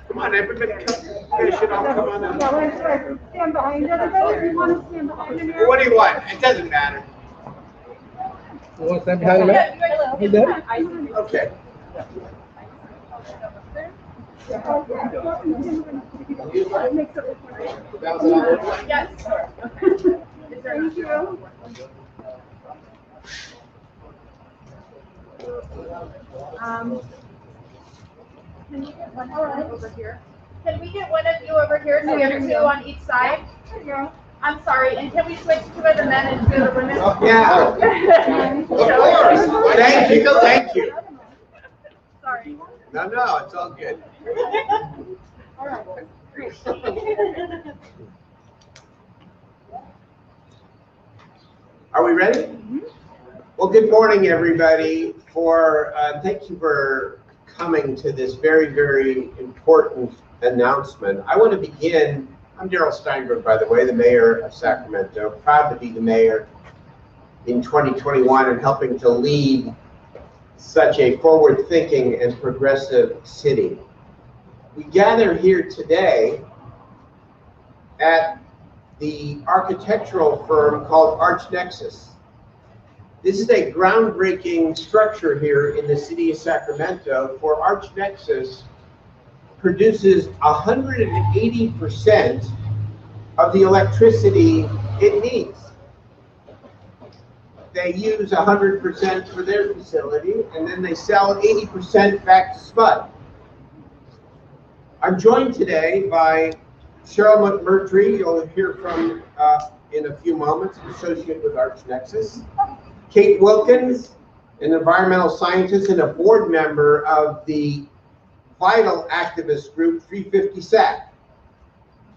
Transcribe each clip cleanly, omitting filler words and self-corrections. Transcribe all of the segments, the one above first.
Come on, everybody, you should all come on up. Stand behind everybody. If you want to stand behind him. What do you want? It doesn't matter. You want to stand behind me? You good? Okay. Yes. Thank you. Can we get one over here? Can we get one of you over here so we have two on each side? There you go. I'm sorry, and can we switch two of the men and two of the women? Yeah. Of course. Thank you. Thank you. Sorry. No, it's all good. All right. Great. Are we ready? Well, good morning, everybody. Thank you for coming to this very, very important announcement. I want to begin. I'm Darrell Steinberg, by the way, the mayor of Sacramento. Proud to be the mayor in 2021 and helping to lead such a forward-thinking and progressive city. We gather here today at the architectural firm called Archnexus. This is a groundbreaking structure here in the city of Sacramento, for Archnexus produces 180% of the electricity it needs. They use 100% for their facility, and then they sell 80% back to SMUD. I'm joined today by Cheryl McMurtry, you'll hear from in a few moments, associate with Archnexus. Kate Wilkins, an environmental scientist and a board member of the vital activist group 350 SAC.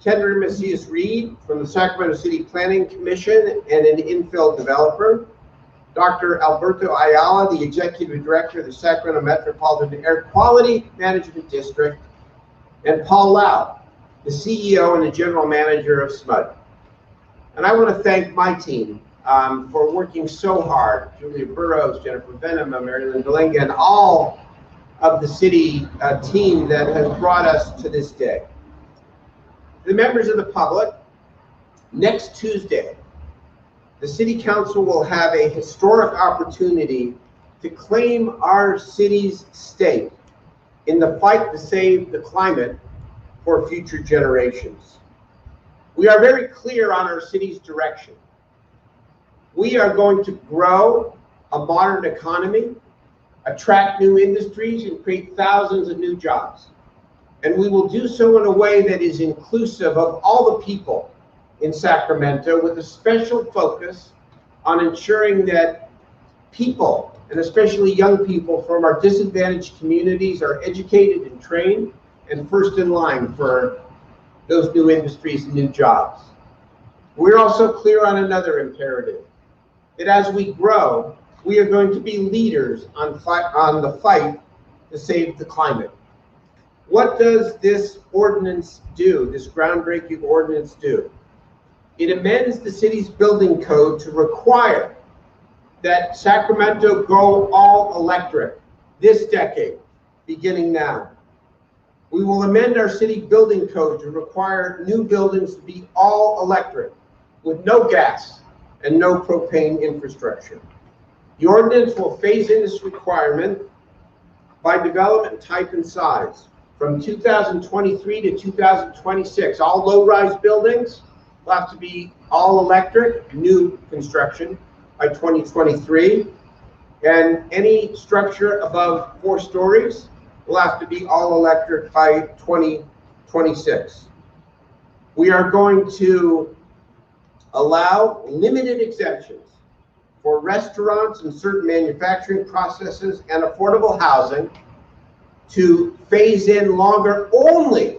Kendra Macias-Reed from the Sacramento City Planning Commission and an infill developer. Dr. Alberto Ayala, the executive director of the Sacramento Metropolitan Air Quality Management District. And Paul Lau, the CEO and the general manager of SMUD. And I want to thank my team for working so hard. Julia Burrows, Jennifer Venom, Marilyn Delenga, and all of the city team that has brought us to this day. The members of the public, next Tuesday, the City Council will have a historic opportunity to claim our city's stake in the fight to save the climate for future generations. We are very clear on our city's direction. We are going to grow a modern economy, attract new industries, and create thousands of new jobs. And we will do so in a way that is inclusive of all the people in Sacramento, with a special focus on ensuring that people, and especially young people from our disadvantaged communities, are educated and trained and first in line for those new industries and new jobs. We're also clear on another imperative, that as we grow, we are going to be leaders on the fight to save the climate. What does this ordinance do, this groundbreaking ordinance do? It amends the city's building code to require that Sacramento go all electric this decade, beginning now. We will amend our city building code to require new buildings to be all electric, with no gas and no propane infrastructure. The ordinance will phase in this requirement by development type and size. From 2023 to 2026, all low-rise buildings will have to be all electric, new construction, by 2023. And any structure above 4 stories will have to be all electric by 2026. We are going to allow limited exemptions for restaurants and certain manufacturing processes and affordable housing to phase in longer only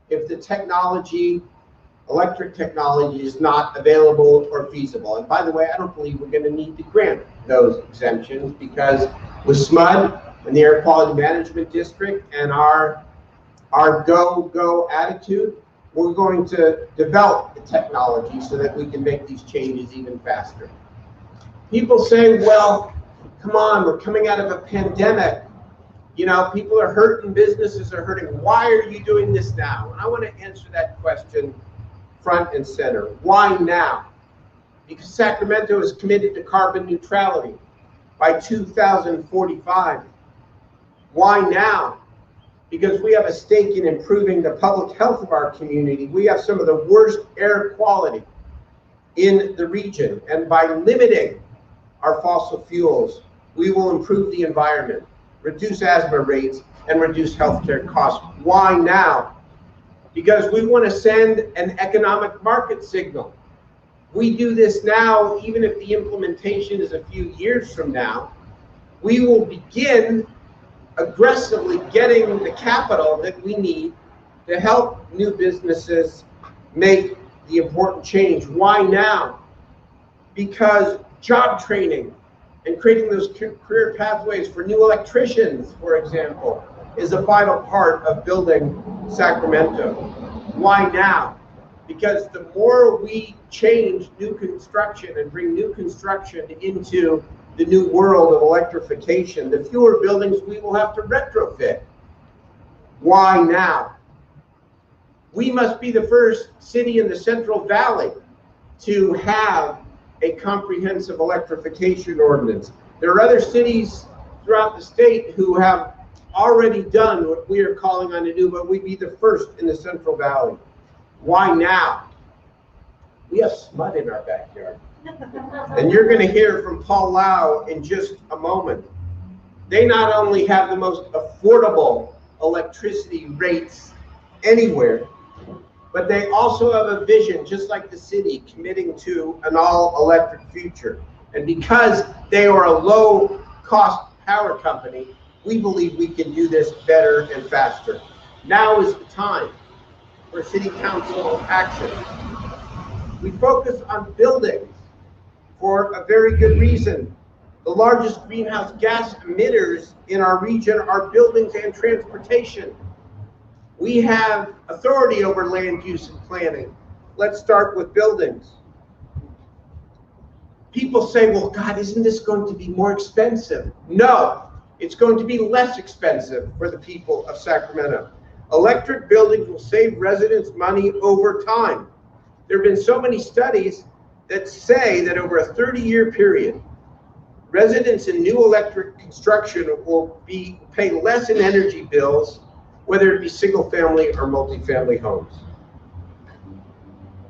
if the technology, electric technology, is not available or feasible. And by the way, I don't believe we're going to need to grant those exemptions, because with SMUD and the Air Quality Management District and our go attitude, we're going to develop the technology so that we can make these changes even faster. People say, well, Come on, we're coming out of a pandemic. You know, people are hurting, businesses are hurting. Why are you doing this now? And I want to answer that question front and center. Why now? Because Sacramento is committed to carbon neutrality by 2045. Why now? Because we have a stake in improving the public health of our community. We have some of the worst air quality in the region. And by limiting our fossil fuels, we will improve the environment, reduce asthma rates, and reduce healthcare costs. Why now? Because we want to send an economic market signal. We do this now, even if the implementation is a few years from now, we will begin aggressively getting the capital that we need to help new businesses make the important change. Why now? Because job training and creating those career pathways for new electricians, for example, is a vital part of building Sacramento. Why now? Because the more we change new construction and bring new construction into the new world of electrification, the fewer buildings we will have to retrofit. Why now? We must be the first city in the Central Valley to have a comprehensive electrification ordinance. There are other cities throughout the state who have already done what we are calling on to do, but we'd be the first in the Central Valley. Why now? We have smut in our backyard. And you're going to hear from Paul Lau in just a moment. They not only have the most affordable electricity rates anywhere, but they also have a vision, just like the city, committing to an all-electric future. And because they are a low-cost power company, we believe we can do this better and faster. Now is the time for city council action. We focus on buildings for a very good reason. The largest greenhouse gas emitters in our region are buildings and transportation. We have authority over land use and planning. Let's start with buildings. People say, well, God, isn't this going to be more expensive? No, it's going to be less expensive for the people of Sacramento. Electric buildings will save residents money over time. There have been so many studies that say that over a 30-year period, residents in new electric construction will pay less in energy bills, whether it be single-family or multifamily homes.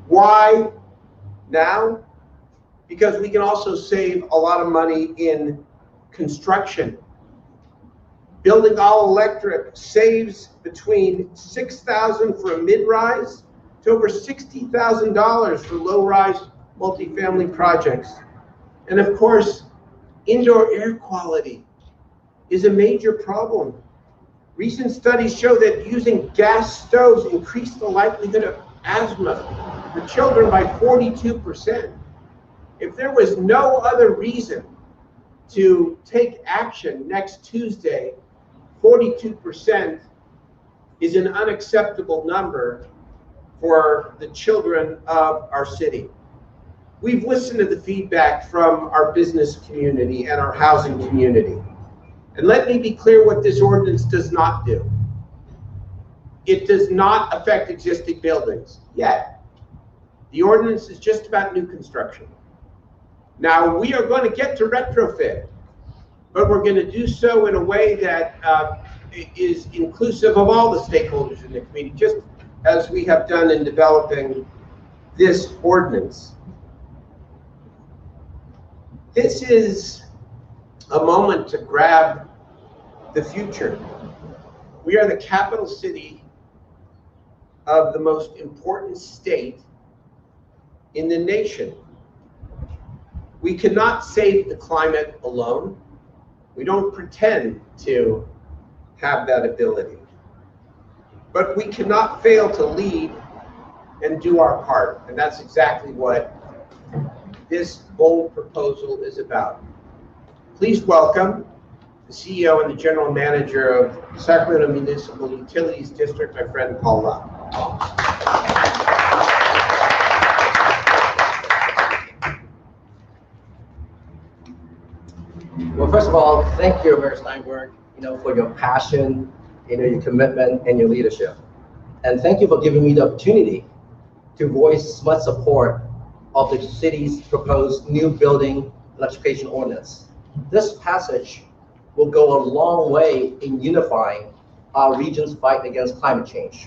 Why now? Because we can also save a lot of money in construction. Building all electric saves between $6,000 for a mid-rise to over $60,000 for low-rise multifamily projects. And of course, indoor air quality is a major problem. Recent studies show that using gas stoves increase the likelihood of asthma for children by 42%. If there was no other reason to take action next Tuesday, 42% is an unacceptable number for the children of our city. We've listened to the feedback from our business community and our housing community. And let me be clear what this ordinance does not do. It does not affect existing buildings yet. The ordinance is just about new construction. Now, we are going to get to retrofit, but we're going to do so in a way that is inclusive of all the stakeholders in the community, just as we have done in developing this ordinance. This is a moment to grab the future. We are the capital city of the most important state in the nation. We cannot save the climate alone. We don't pretend to have that ability. But we cannot fail to lead and do our part. And that's exactly what this bold proposal is about. Please welcome the CEO and the General Manager of Sacramento Municipal Utilities District, my friend Paul Lau. Well, first of all, thank you, Darrell Steinberg, for your passion, your commitment and your leadership. And thank you for giving me the opportunity to voice much support of the city's proposed new building electrification ordinance. This passage will go a long way in unifying our region's fight against climate change,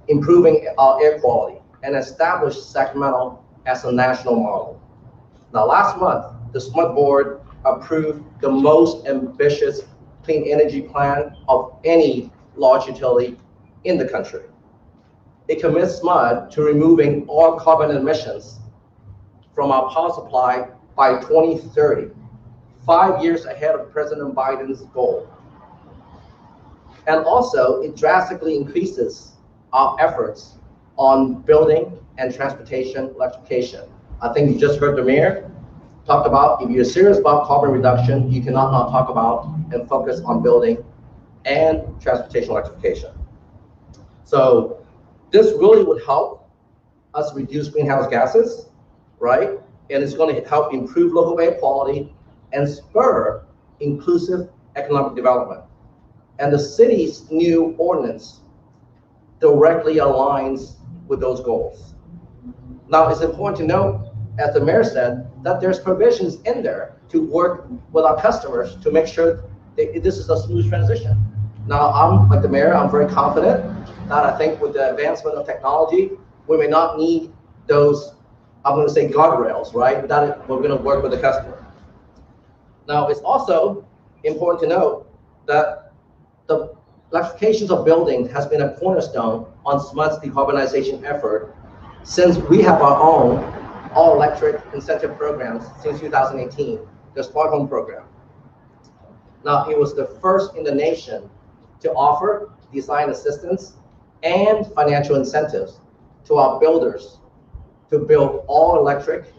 improving our air quality, and establish Sacramento as a national model. Now, last month, the SMUD board approved the most ambitious clean energy plan of any large utility in the country. It commits SMUD to removing all carbon emissions from our power supply by 2030, 5 years ahead of President Biden's goal. And also, it drastically increases our efforts on building and transportation electrification. I think you just heard the mayor talk about, if you're serious about carbon reduction, you cannot not talk about and focus on building and transportation electrification. So this really would help us reduce greenhouse gases, right? And it's going to help improve local air quality and spur inclusive economic development. And the city's new ordinance directly aligns with those goals. Now, it's important to note, as the mayor said, that there's provisions in there to work with our customers to make sure that this is a smooth transition. Now, I'm, like the mayor, I'm very confident that I think with the advancement of technology, we may not need those, I'm going to say guardrails, right? That we're going to work with the customer. Now, it's also important to note that the electrification of buildings has been a cornerstone on SMUD's decarbonization effort since we have our own all-electric incentive programs since 2018, the Smart Home Program. Now, it was the first in the nation to offer design assistance and financial incentives to our builders to build all-electric,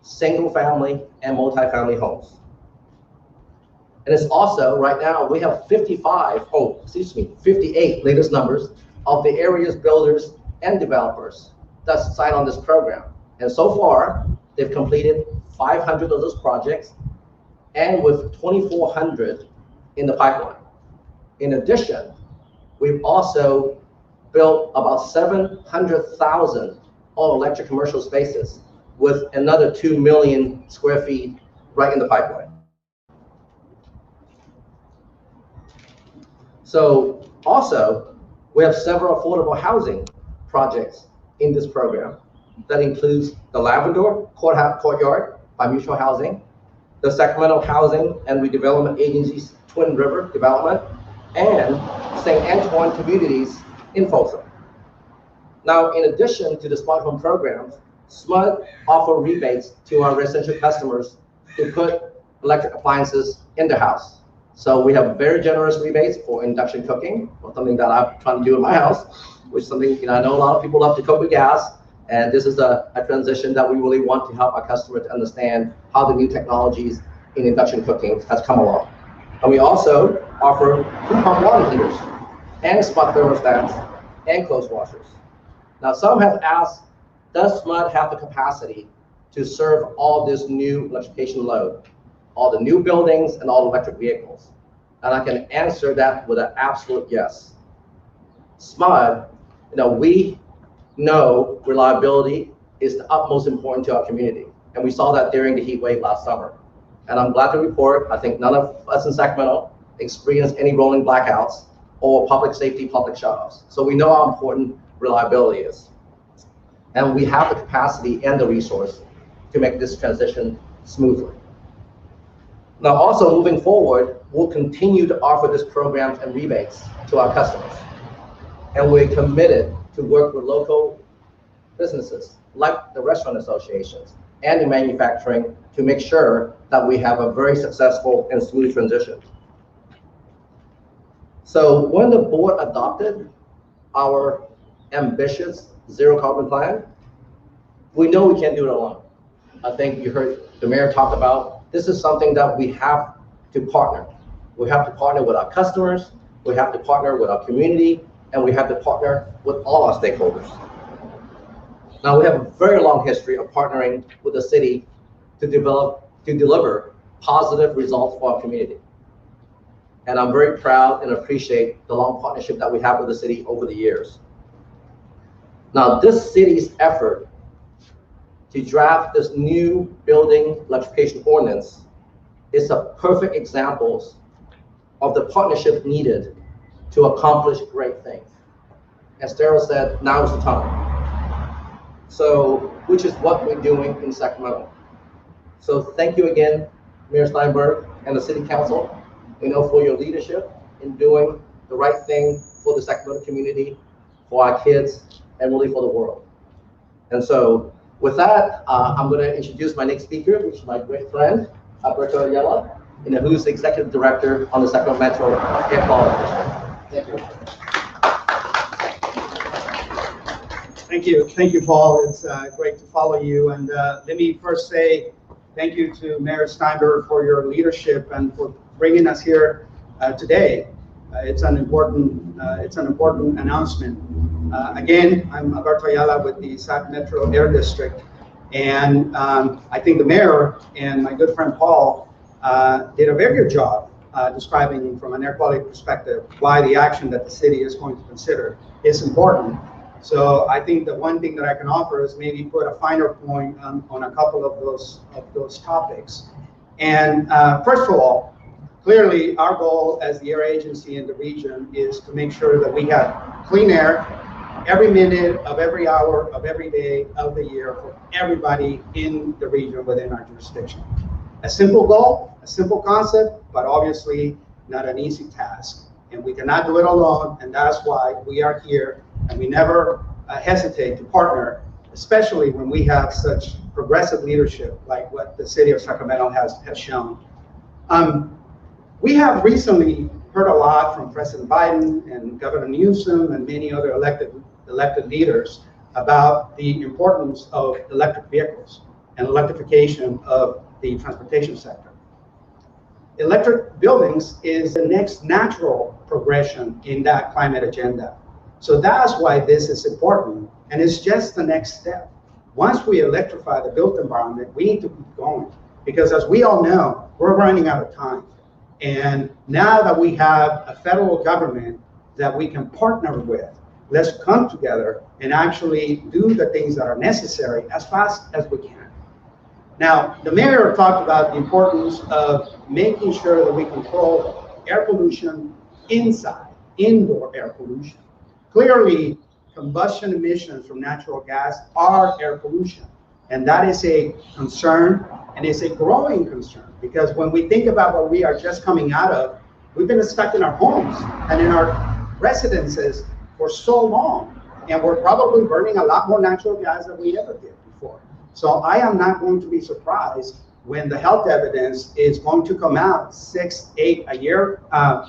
single-family, and multi-family homes. And it's also, right now, we have 58, latest numbers, of the area's builders and developers that signed on this program. And so far, they've completed 500 of those projects, and with 2,400 in the pipeline. In addition, we've also built about 700,000 all-electric commercial spaces with another 2 million square feet right in the pipeline. So also, we have several affordable housing projects in this program. That includes the Labrador Courtyard by Mutual Housing, the Sacramento Housing and Redevelopment Agency's Twin River development, and St. Antoine Communities in Folsom. Now, in addition to the Smart Home programs, SMUD offer rebates to our residential customers to put electric appliances in their house. So we have very generous rebates for induction cooking, or something that I'm trying to do in my house, which is something, I know a lot of people love to cook with gas, and this is a transition that we really want to help our customers to understand how the new technologies in induction cooking has come along. And we also offer heat pump water heaters and smart thermostats and clothes washers. Now, some have asked, does SMUD have the capacity to serve all this new electrification load, all the new buildings and all electric vehicles? And I can answer that with an absolute yes. SMUD, we know reliability is the utmost important to our community. And we saw that during the heat wave last summer. And I'm glad to report, I think none of us in Sacramento experienced any rolling blackouts or public safety, public shutoffs. So we know how important reliability is. And we have the capacity and the resource to make this transition smoothly. Now, also moving forward, we'll continue to offer this programs and rebates to our customers. And we're committed to work with local businesses like the restaurant associations and the manufacturing to make sure that we have a very successful and smooth transition. So when the board adopted our ambitious zero carbon plan, we know we can't do it alone. I think you heard the mayor talk about, this is something that we have to partner. We have to partner with our customers, we have to partner with our community, and we have to partner with all our stakeholders. Now, we have a very long history of partnering with the city to deliver positive results for our community. And I'm very proud and appreciate the long partnership that we have with the city over the years. Now, this city's effort to draft this new building electrification ordinance is a perfect example of the partnership needed to accomplish great things. As Darrell said, now is the time. So, which is what we're doing in Sacramento. So thank you again, Mayor Steinberg and the City Council, for your leadership in doing the right thing for the Sacramento community, for our kids, and really for the world. And so with that, I'm going to introduce my next speaker, which is my great friend, Alberto Ayala, who's the Executive Director on the Sacramento Metro Air Quality District. Thank you. Thank you, Paul. It's great to follow you. And let me first say thank you to Mayor Steinberg for your leadership and for bringing us here today. It's an important announcement. Again, I'm Alberto Ayala with the Sac Metro Air District, and I think the mayor and my good friend Paul did a very good job describing from an air quality perspective why the action that the city is going to consider is important. So I think the one thing that I can offer is maybe put a finer point on a couple of those topics. And first of all, clearly our goal as the air agency in the region is to make sure that we have clean air every minute of every hour of every day of the year for everybody in the region within our jurisdiction. A simple goal, a simple concept, but obviously not an easy task. And we cannot do it alone, and that's why we are here, and we never hesitate to partner, especially when we have such progressive leadership like what the city of Sacramento has shown. We have recently heard a lot from President Biden and Governor Newsom and many other elected leaders about the importance of electric vehicles and electrification of the transportation sector. Electric buildings is the next natural progression in that climate agenda. So that's why this is important, and it's just the next step. Once we electrify the built environment, we need to keep going, because as we all know, we're running out of time. And now that we have a federal government that we can partner with, let's come together and actually do the things that are necessary as fast as we can. Now, the mayor talked about the importance of making sure that we control air pollution inside, indoor air pollution. Clearly, combustion emissions from natural gas are air pollution, and that is a concern, and it's a growing concern, because when we think about what we are just coming out of, we've been stuck in our homes and in our residences for so long, and we're probably burning a lot more natural gas than we ever did before. So I am not going to be surprised when the health evidence is going to come out 6, 8 a year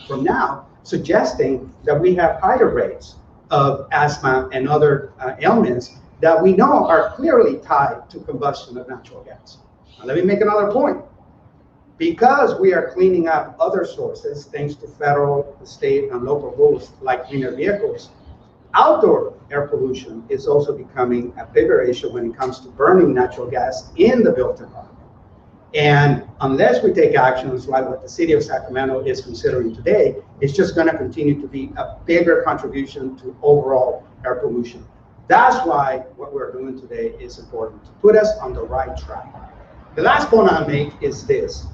from now, suggesting that we have higher rates of asthma and other ailments that we know are clearly tied to combustion of natural gas. Now, let me make another point. Because we are cleaning up other sources, thanks to federal, state, and local rules like cleaner vehicles, outdoor air pollution is also becoming a bigger issue when it comes to burning natural gas in the built environment. And unless we take actions like what the city of Sacramento is considering today, it's just going to continue to be a bigger contribution to overall air pollution. That's why what we're doing today is important, to put us on the right track. The last point I'll make is this.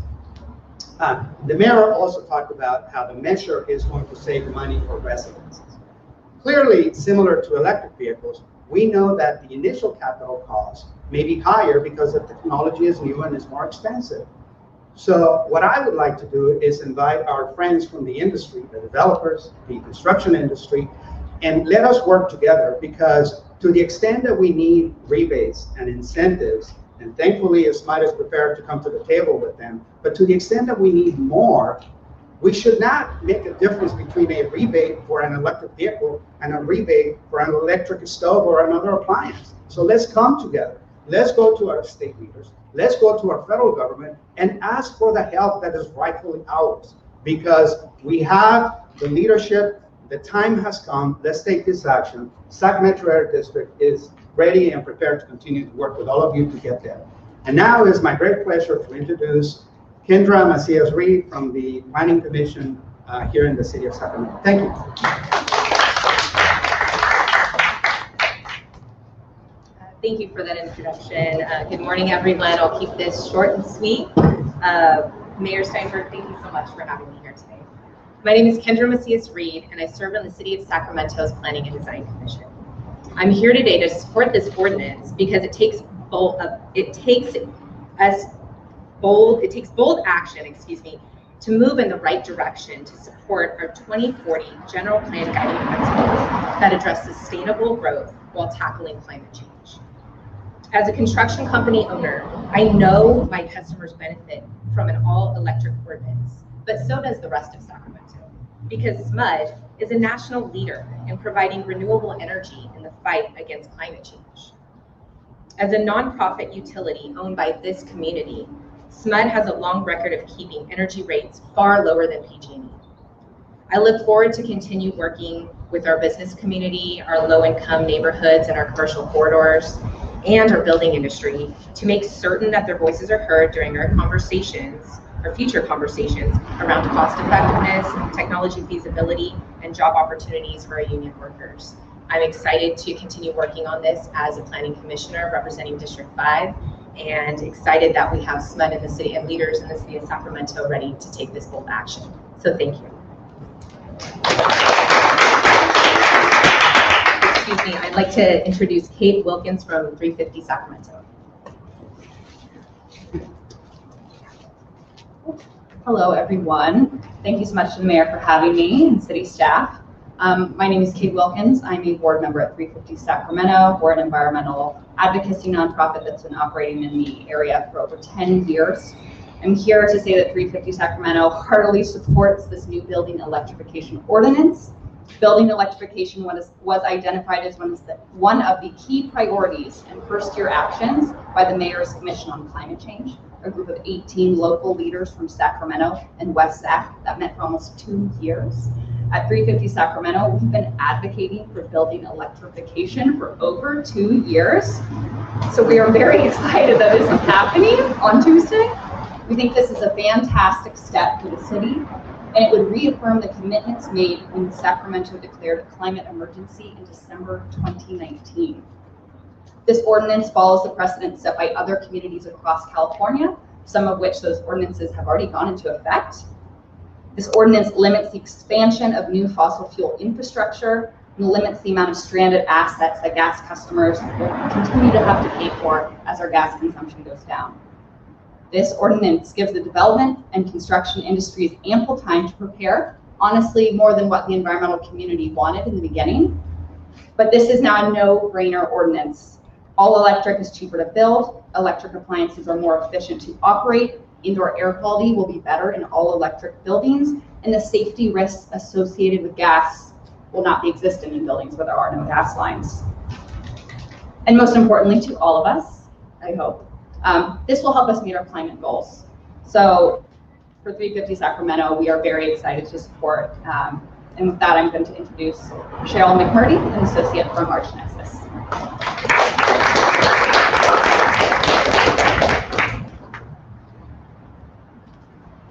The mayor also talked about how the measure is going to save money for residents. Clearly, similar to electric vehicles, we know that the initial capital cost may be higher because the technology is new and is more expensive. So what I would like to do is invite our friends from the industry, the developers, the construction industry, and let us work together, because to the extent that we need rebates and incentives, and thankfully SMITE is prepared to come to the table with them, but to the extent that we need more, we should not make a difference between a rebate for an electric vehicle and a rebate for an electric stove or another appliance. So let's come together. Let's go to our state leaders. Let's go to our federal government and ask for the help that is rightfully ours, because we have the leadership. The time has come. Let's take this action. Sacramento Air District is ready and prepared to continue to work with all of you to get there. And now it is my great pleasure to introduce Kendra Macias-Reed from the Planning Commission here in the city of Sacramento. Thank you. Thank you for that introduction. Good morning, everyone. I'll keep this short and sweet. Mayor Steinberg, thank you so much for having me here today. My name is Kendra Macias-Reed, and I serve on the City of Sacramento's Planning and Design Commission. I'm here today to support this ordinance because it takes bold action, to move in the right direction to support our 2040 general plan guiding principles that address sustainable growth while tackling climate change. As a construction company owner, I know my customers benefit from an all-electric ordinance, but so does the rest of Sacramento, because SMUD is a national leader in providing renewable energy in the fight against climate change. As a nonprofit utility owned by this community, SMUD has a long record of keeping energy rates far lower than PG&E. I look forward to continue working with our business community, our low-income neighborhoods, and our commercial corridors, and our building industry to make certain that their voices are heard during our conversations, or future conversations, around cost effectiveness, technology feasibility, and job opportunities for our union workers. I'm excited to continue working on this as a planning commissioner representing District 5, and excited that we have SMUD in the city and leaders in the city of Sacramento ready to take this bold action. So thank you. Excuse me, I'd like to introduce Kate Wilkins from 350 Sacramento. Hello, everyone. Thank you so much to the mayor for having me and city staff. My name is Kate Wilkins. I'm a board member at 350 Sacramento. We're an environmental advocacy nonprofit that's been operating in the area for over 10 years. I'm here to say that 350 Sacramento heartily supports this new building electrification ordinance. Building electrification was identified as one of the key priorities and first-year actions by the Mayor's Commission on Climate Change, a group of 18 local leaders from Sacramento and West Sac that met for almost 2 years. At 350 Sacramento, we've been advocating for building electrification for over 2 years. So we are very excited that this is happening on Tuesday. We think this is a fantastic step for the city, and it would reaffirm the commitments made when Sacramento declared a climate emergency in December 2019. This ordinance follows the precedent set by other communities across California, some of which those ordinances have already gone into effect. This ordinance limits the expansion of new fossil fuel infrastructure and limits the amount of stranded assets that gas customers will continue to have to pay for as our gas consumption goes down. This ordinance gives the development and construction industries ample time to prepare, honestly, more than what the environmental community wanted in the beginning. But this is now a no-brainer ordinance. All electric is cheaper to build, electric appliances are more efficient to operate, indoor air quality will be better in all electric buildings, and the safety risks associated with gas will not be existent in buildings where there are no gas lines. And most importantly to all of us, I hope, this will help us meet our climate goals. So for 350 Sacramento, we are very excited to support, and with that, I'm going to introduce Cheryl McMurdy, an associate from Archnexus.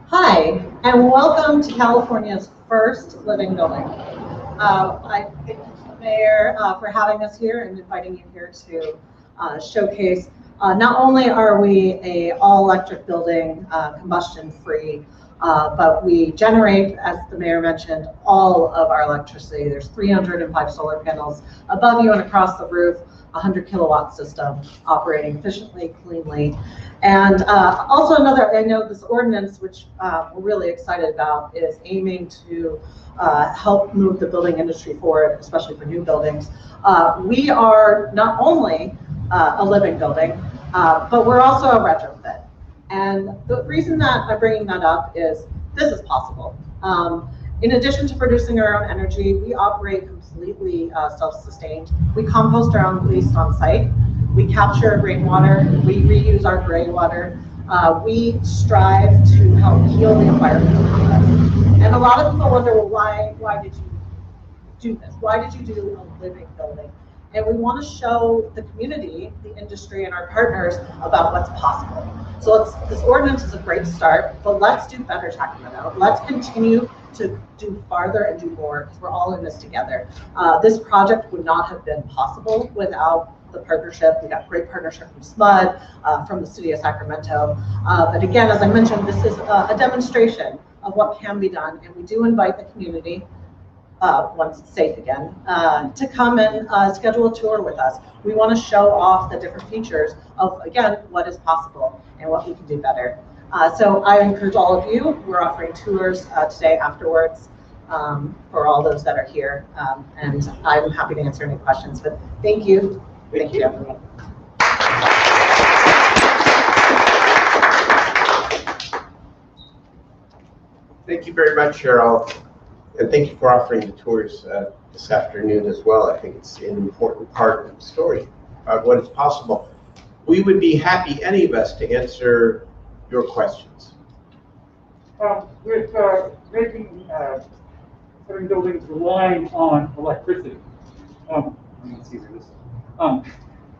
Hi, and welcome to California's first living building. I thank the mayor for having us here and inviting you here to showcase. Not only are we a all-electric building, combustion-free, but we generate, as the mayor mentioned, all of our electricity. There's 305 solar panels above you and across the roof, 100 kilowatt system operating efficiently, cleanly. And also another, I know this ordinance, which we're really excited about, is aiming to help move the building industry forward, especially for new buildings. We are not only a living building, but we're also a retrofit. And the reason that I'm bringing that up is this is possible. In addition to producing our own energy, we operate completely self-sustained. We compost our own waste on site. We capture rainwater. We reuse our gray water. We strive to help heal the environment around us. And a lot of people wonder, well, why did you do this? Why did you do a living building? And we want to show the community, the industry, and our partners about what's possible. So this ordinance is a great start, but let's do better, Sacramento. Let's continue to do farther and do more, because we're all in this together. This project would not have been possible without the partnership. We got great partnership from SMUD, from the city of Sacramento. But again, as I mentioned, this is a demonstration of what can be done, and we do invite the community, once it's safe again, to come and schedule a tour with us. We want to show off the different features of, again, what is possible and what we can do better. So I encourage all of you. We're offering tours today afterwards for all those that are here, and I'm happy to answer any questions. But thank you. Thank you, everyone. Thank you very much, Cheryl. And thank you for offering the tours this afternoon as well. I think it's an important part of the story about what is possible. We would be happy, any of us, to answer your questions. With making certain buildings relying on electricity, let's see where this is.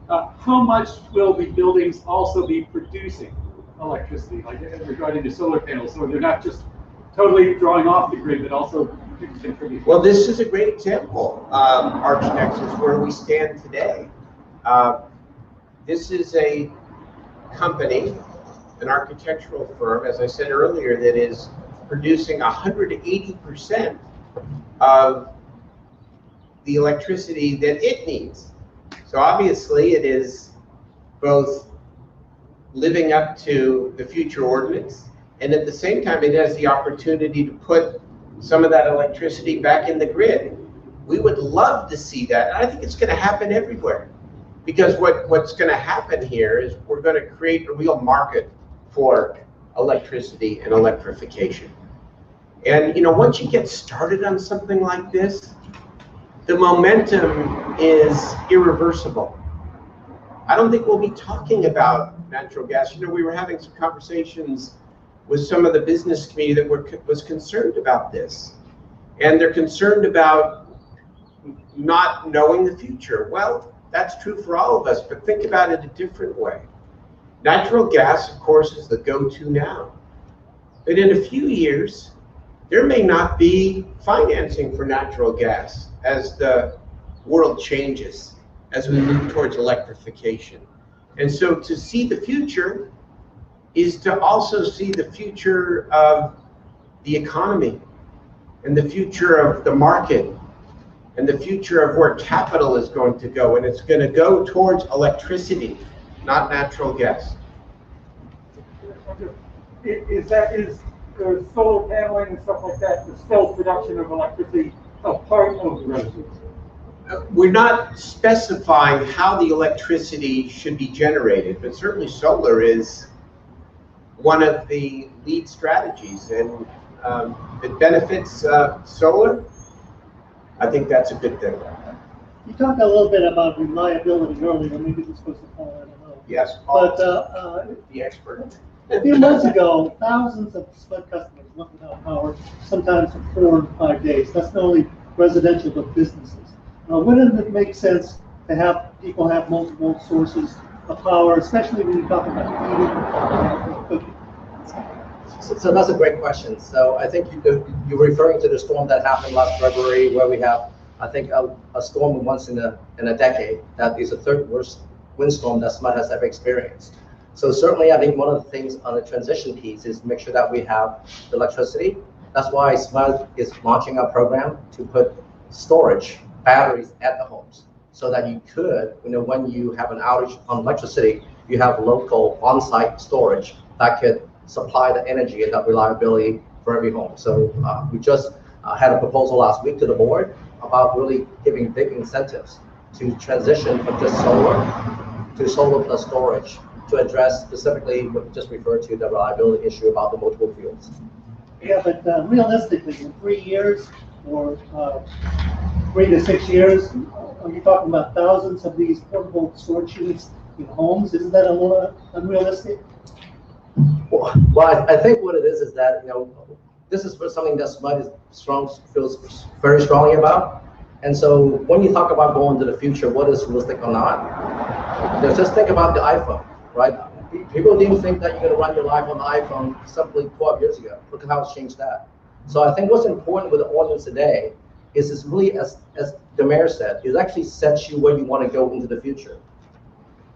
How much will the buildings also be producing electricity, like regarding the solar panels, so they're not just totally drawing off the grid, but also contributing? Well, this is a great example of Archnexus, where we stand today. This is a company, an architectural firm, as I said earlier, that is producing 180% of the electricity that it needs. So obviously it is both living up to the future ordinance, and at the same time it has the opportunity to put some of that electricity back in the grid. We would love to see that, and I think it's going to happen everywhere. Because what's going to happen here is we're going to create a real market for electricity and electrification. And once you get started on something like this, the momentum is irreversible. I don't think we'll be talking about natural gas. We were having some conversations with some of the business community that was concerned about this. And they're concerned about not knowing the future. Well, that's true for all of us, but think about it a different way. Natural gas, of course, is the go-to now. But in a few years, there may not be financing for natural gas as the world changes, as we move towards electrification. And so to see the future is to also see the future of the economy and the future of the market and the future of where capital is going to go. And it's going to go towards electricity, not natural gas. Is the solar paneling and stuff like that, the cell production of electricity, a part of the revenue? We're not specifying how the electricity should be generated, but certainly solar is one of the lead strategies, and it benefits solar. I think that's a good thing. You talked a little bit about reliability earlier, maybe this was the point, I don't know. Yes, But the expert. a few months ago, thousands of SMUD customers went without power, sometimes for 4 and 5 days. That's not only residential, but businesses. Wouldn't it make sense to have people have multiple sources of power, especially when you talk about heating and cooking? So that's a great question. So I think you're referring to the storm that happened last February, where we have, I think, a storm once in a decade. That is the third worst windstorm that SMUD has ever experienced. So certainly, I think one of the things on the transition piece is make sure that we have the electricity. That's why SMUD is launching a program to put storage batteries at the homes, so that you could, when you have an outage on electricity, you have local on-site storage that could supply the energy and that reliability for every home. So we just had a proposal last week to the board about really giving big incentives to transition from just solar to solar plus storage to address specifically what you just referred to, the reliability issue about the multiple fuels. Yeah, but realistically, in 3 years or 3 to 6 years, are you talking about thousands of these portable storage units in homes? Isn't that a little unrealistic? Well, I think what it is that, this is something that SMUD feels very strongly about. And so when you talk about going to the future, what is realistic or not, just think about the iPhone, right? People didn't think that you're going to run your life on the iPhone simply 12 years ago. Look at how it's changed that. So I think what's important with the ordinance today is it's really, as the mayor said, it actually sets you where you want to go into the future.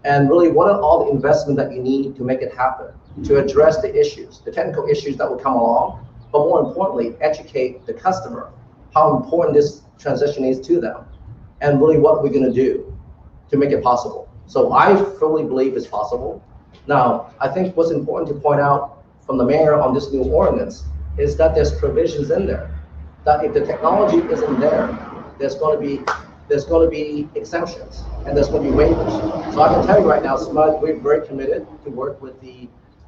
And really, what are all the investment that you need to make it happen, to address the issues, the technical issues that will come along, but more importantly, educate the customer how important this transition is to them, and really what we're going to do to make it possible. So I fully believe it's possible. Now, I think what's important to point out from the mayor on this new ordinance is that there's provisions in there that if the technology isn't there, there's going to be exemptions and there's going to be waivers. So I can tell you right now, SMUD, we're very committed to work with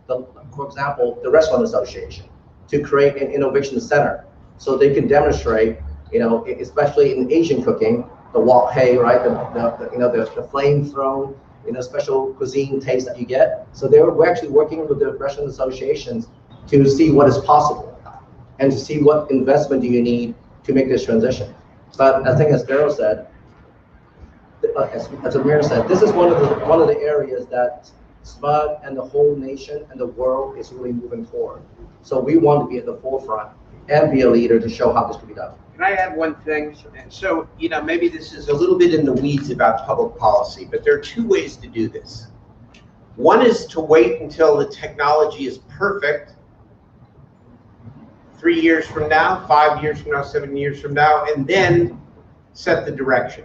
for example, the Restaurant Association to create an innovation center so they can demonstrate, especially in Asian cooking, the wok hei, right? The flame thrown, special cuisine taste that you get. So we're actually working with the restaurant associations to see what is possible and to see what investment do you need to make this transition. But I think as Darrell said, as the mayor said, this is one of the areas that SMUD and the whole nation and the world is really moving forward. So we want to be at the forefront and be a leader to show how this can be done. Can I add one thing? So, maybe this is a little bit in the weeds about public policy, but there are two ways to do this. One is to wait until the technology is perfect, 3 years from now, 5 years from now, 7 years from now, and then set the direction.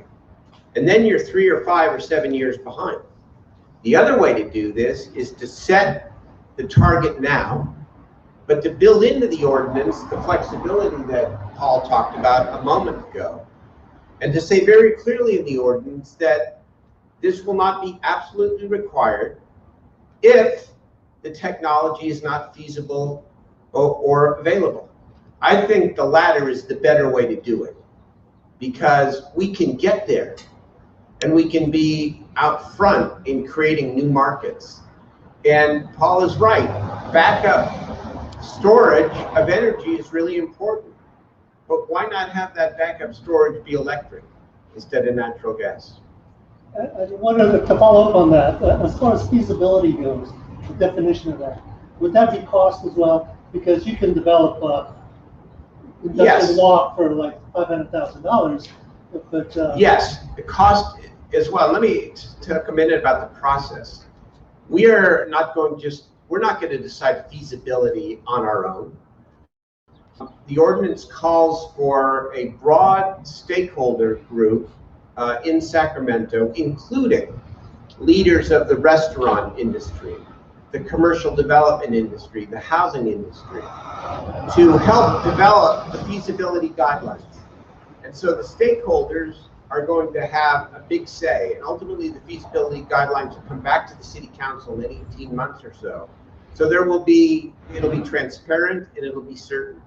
And then you're 3 or 5 or 7 years behind. The other way to do this is to set the target now, but to build into the ordinance the flexibility that Paul talked about a moment ago, and to say very clearly in the ordinance that this will not be absolutely required if the technology is not feasible or available. I think the latter is the better way to do it, because we can get there and we can be out front in creating new markets. And Paul is right, backup storage of energy is really important, but why not have that backup storage be electric instead of natural gas? I wanted to follow up on that. As far as feasibility goes, the definition of that, would that be cost as well? Because you can develop industrial walk for like $500,000, but yes, the cost as well. Let me talk a minute about the process. We're not going to decide feasibility on our own. The ordinance calls for a broad stakeholder group in Sacramento, including leaders of the restaurant industry, the commercial development industry, the housing industry, to help develop the feasibility guidelines. And so the stakeholders are going to have a big say, and ultimately the feasibility guidelines will come back to the City Council in 18 months or so. So it'll be transparent and it'll be certain.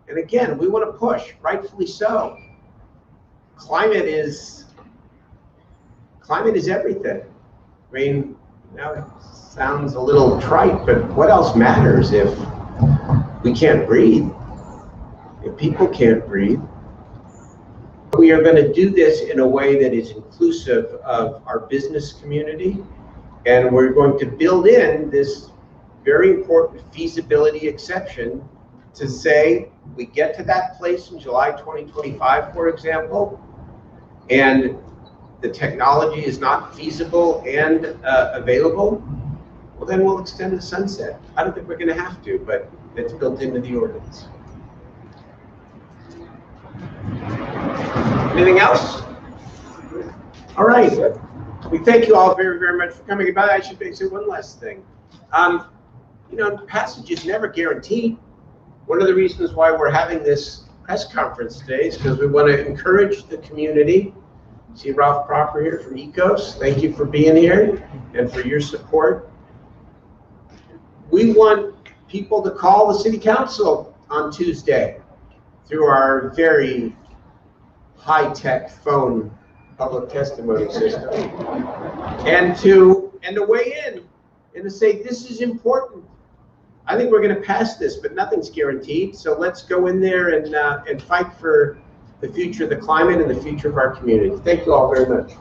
And again, we want to push, rightfully so. Climate is everything. I mean, now it sounds a little trite, but what else matters if we can't breathe? If people can't breathe? We are going to do this in a way that is inclusive of our business community, and we're going to build in this very important feasibility exception to say we get to that place in July 2025, for example, and the technology is not feasible and available, well, then we'll extend the sunset. I don't think we're going to have to, but it's built into the ordinance. Anything else? All right. We thank you all very, very much for coming about. I should say one last thing. Passage is never guaranteed. One of the reasons why we're having this press conference today is because we want to encourage the community. See Ralph Proper here from ECOS. Thank you for being here and for your support. We want people to call the City Council on Tuesday through our very high-tech phone public testimony system, and to weigh in and to say this is important. I think we're going to pass this, but nothing's guaranteed. So let's go in there and fight for the future of the climate and the future of our community. Thank you all very much.